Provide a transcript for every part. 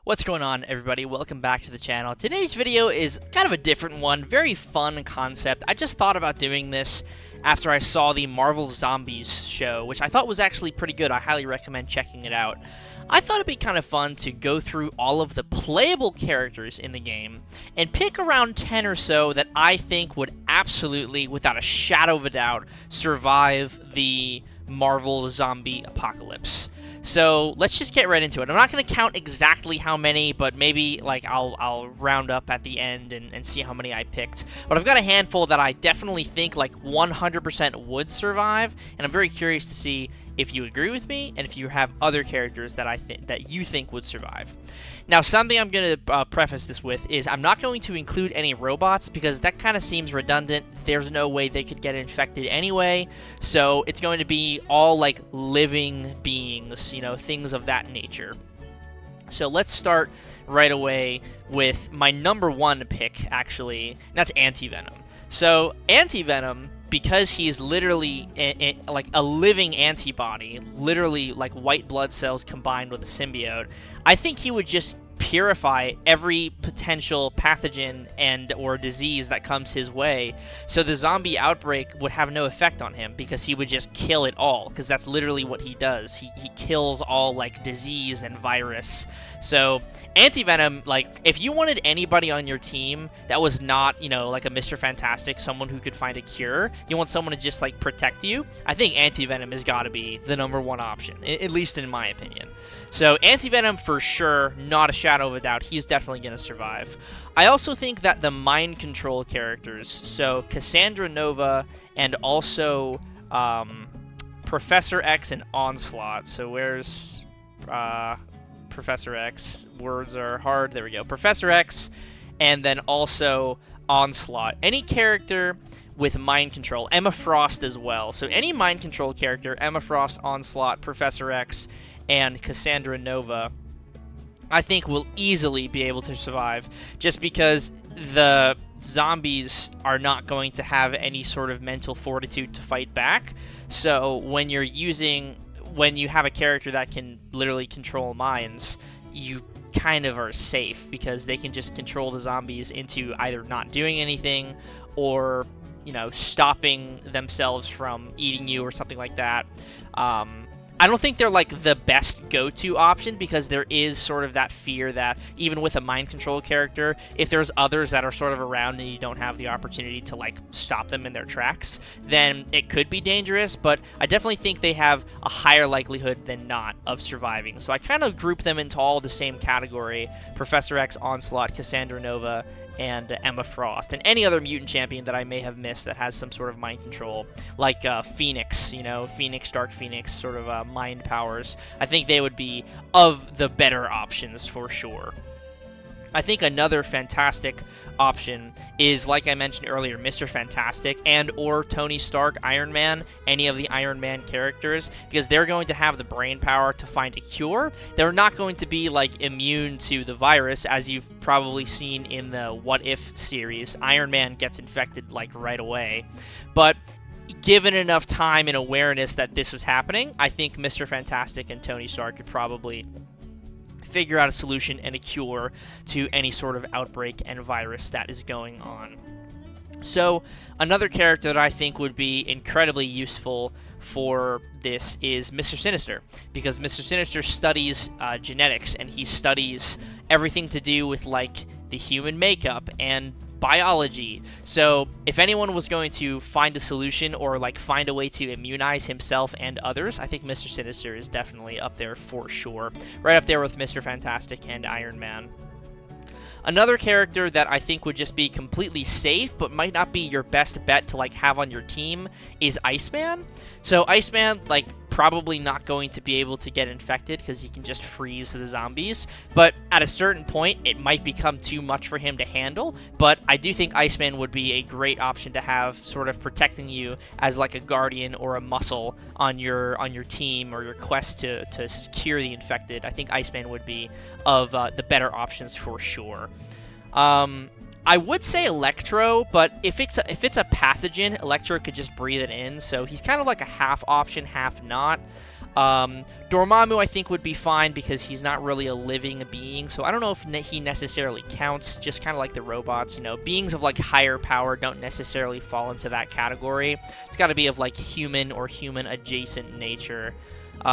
What's going on, everybody? Welcome back to the channel. Today's video is kind of a different one, very fun concept. I just thought about doing this after I saw the Marvel Zombies show, which I thought was actually pretty good. I highly recommend checking it out. I thought it'd be kind of fun to go through all of the playable characters in the game and pick around 10 or so that I think would absolutely, without a shadow of a doubt, survive the Marvel zombie apocalypse. So let's just get right into it. I'm not going to count exactly how many, but maybe like I'll round up at the end and see how many I picked. But I've got a handful that I definitely think like 100% would survive, and I'm very curious to see if you agree with me and if you have other characters that you think would survive. Now, something I'm going to preface this with is I'm not going to include any robots because that kind of seems redundant. There's no way they could get infected anyway, so it's going to be all like living beings, you know, things of that nature. So let's start right away with my number one pick, actually, and that's Anti-Venom. So Anti-Venom, because he's literally like a living antibody, literally like white blood cells combined with a symbiote, I think he would just purify every potential pathogen and or disease that comes his way, so the zombie outbreak would have no effect on him because he would just kill it all, because that's literally what he does. He kills all like disease and virus. So Anti-Venom, like, if you wanted anybody on your team that was not, you know, like a Mr. Fantastic, someone who could find a cure, you want someone to just like protect you, I think Anti-Venom has got to be the number one option, at least in my opinion. So Anti-Venom for sure, not a shadow of a doubt, he's definitely going to survive. I also think that the mind control characters, so Cassandra Nova and also Professor X and Onslaught. So where's Professor X? Words are hard. There we go. Professor X, and then also Onslaught. Any character with mind control. Emma Frost as well. So any mind control character, Emma Frost, Onslaught, Professor X, and Cassandra Nova, I think will easily be able to survive, just because the zombies are not going to have any sort of mental fortitude to fight back. So when you have a character that can literally control minds, you kind of are safe because they can just control the zombies into either not doing anything or, you know, stopping themselves from eating you or something like that. I don't think they're like the best go-to option because there is sort of that fear that even with a mind control character, if there's others that are sort of around and you don't have the opportunity to like stop them in their tracks, then it could be dangerous. But I definitely think they have a higher likelihood than not of surviving. So I kind of group them into all the same category: Professor X, Onslaught, Cassandra Nova, and Emma Frost, and any other mutant champion that I may have missed that has some sort of mind control, like Phoenix, you know, Dark Phoenix, sort of mind powers. I think they would be of the better options for sure. I think another fantastic option is, like I mentioned earlier, Mr. Fantastic and or Tony Stark, Iron Man, any of the Iron Man characters, because they're going to have the brain power to find a cure. They're not going to be like immune to the virus, as you've probably seen in the What If series. Iron Man gets infected like right away, but given enough time and awareness that this was happening, I think Mr. Fantastic and Tony Stark could probably figure out a solution and a cure to any sort of outbreak and virus that is going on. So another character that I think would be incredibly useful for this is Mr. Sinister, because Mr. Sinister studies genetics, and he studies everything to do with like the human makeup and biology. So if anyone was going to find a solution or like find a way to immunize himself and others, I think Mr. Sinister is definitely up there for sure. Right up there with Mr. Fantastic and Iron Man. Another character that I think would just be completely safe, but might not be your best bet to like have on your team, is Iceman. So Iceman, like, probably not going to be able to get infected because he can just freeze the zombies, but at a certain point it might become too much for him to handle. But I do think Iceman would be a great option to have, sort of protecting you as like a guardian or a muscle on your team or your quest to cure the infected. I think Iceman would be of the better options for sure. I would say Electro, but if it's a pathogen, Electro could just breathe it in, so he's kind of like a half option, half not. Dormammu, I think, would be fine because he's not really a living being, so I don't know if he necessarily counts, just kind of like the robots, you know. Beings of, like, higher power don't necessarily fall into that category. It's got to be of, like, human or human-adjacent nature.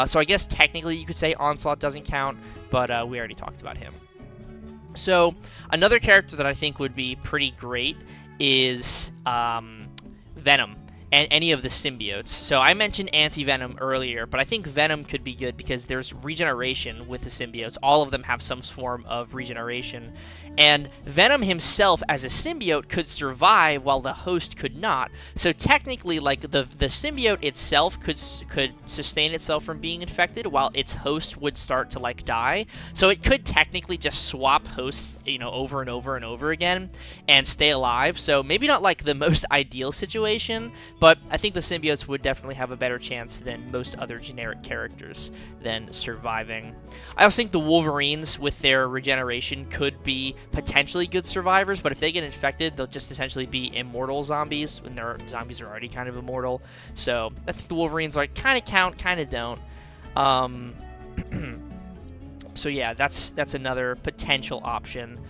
So I guess technically you could say Onslaught doesn't count, but we already talked about him. So another character that I think would be pretty great is Venom. And any of the symbiotes. So I mentioned Anti-Venom earlier, but I think Venom could be good because there's regeneration with the symbiotes. All of them have some form of regeneration. And Venom himself as a symbiote could survive while the host could not. So technically, like, the symbiote itself could sustain itself from being infected while its host would start to, like, die. So it could technically just swap hosts, you know, over and over and over again and stay alive. So maybe not, like, the most ideal situation, but I think the symbiotes would definitely have a better chance than most other generic characters than surviving. I also think the Wolverines, with their regeneration, could be potentially good survivors, but if they get infected, they'll just essentially be immortal zombies, when their zombies are already kind of immortal. So I think the Wolverines, like, kind of count, kind of don't. So yeah, that's another potential option.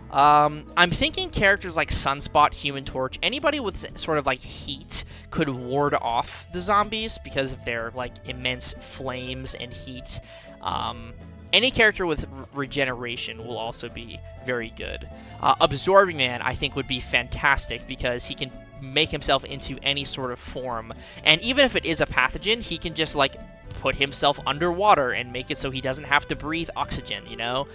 I'm thinking characters like Sunspot, Human Torch, anybody with sort of, like, heat could ward off the zombies because of their, like, immense flames and heat. Any character with regeneration will also be very good. Absorbing Man, I think, would be fantastic because he can make himself into any sort of form. And even if it is a pathogen, he can just, like, put himself underwater and make it so he doesn't have to breathe oxygen, you know?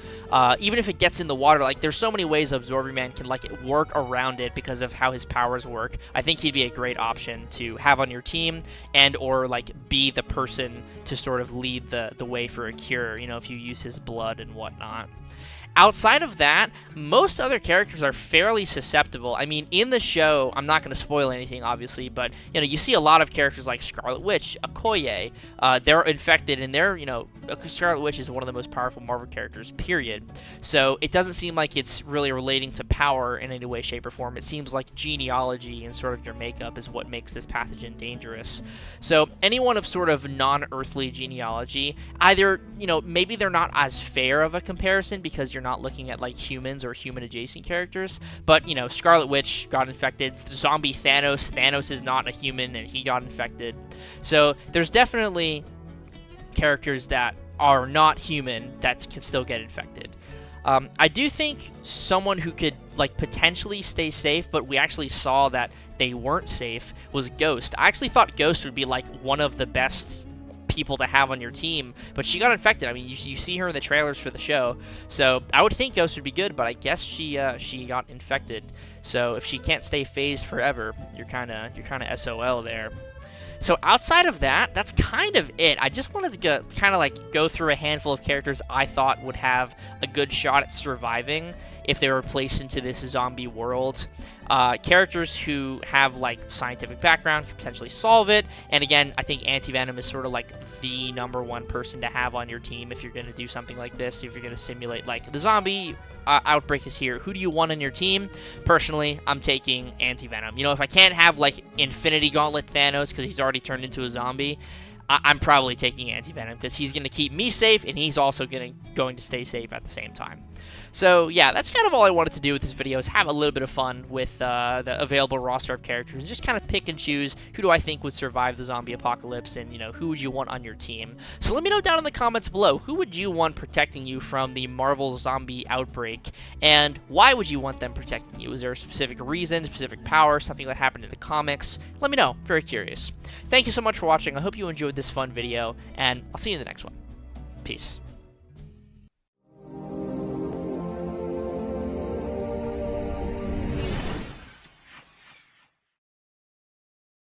Even if it gets in the water, like, there's so many ways Absorbing Man can, like, work around it because of how his powers work. I think he'd be a great option to have on your team and or, like, be the person to sort of lead the way for a cure, you know, if you use his blood and whatnot. Outside of that, most other characters are fairly susceptible. I mean, in the show, I'm not going to spoil anything, obviously, but, you know, you see a lot of characters like Scarlet Witch, Okoye, they're infected, and they're, you know, Scarlet Witch is one of the most powerful Marvel characters, period. So it doesn't seem like it's really relating to power in any way, shape, or form. It seems like genealogy and sort of your makeup is what makes this pathogen dangerous. So anyone of sort of non-earthly genealogy, either, you know, maybe they're not as fair of a comparison because you're not looking at, like, humans or human adjacent characters, but, you know, Scarlet Witch got infected, zombie Thanos is not a human and he got infected. So there's definitely characters that are not human that can still get infected. I do think someone who could, like, potentially stay safe, but we actually saw that they weren't safe, was Ghost. I actually thought Ghost would be, like, one of the best people to have on your team, but she got infected. I mean, you see her in the trailers for the show, so I would think Ghost would be good, but I guess she got infected. So if she can't stay phased forever, you're kind of SOL there. So outside of that, that's kind of it. I just wanted to go through a handful of characters I thought would have a good shot at surviving if they were placed into this zombie world. Characters who have, like, scientific background could potentially solve it. And again, I think Anti-Venom is sort of like the #1 person to have on your team if you're going to do something like this, if you're going to simulate, like, the zombie outbreak is here. Who do you want on your team? Personally, I'm taking Anti-Venom. You know, if I can't have, like, Infinity Gauntlet Thanos because he's already turned into a zombie, I'm probably taking Anti-Venom because he's going to keep me safe and he's also going to stay safe at the same time. So yeah, that's kind of all I wanted to do with this video, is have a little bit of fun with the available roster of characters and just kind of pick and choose who do I think would survive the zombie apocalypse, and, you know, who would you want on your team. So let me know down in the comments below, who would you want protecting you from the Marvel zombie outbreak, and why would you want them protecting you? Is there a specific reason, specific power, something that happened in the comics? Let me know. Very curious. Thank you so much for watching. I hope you enjoyed this fun video, and I'll see you in the next one. Peace.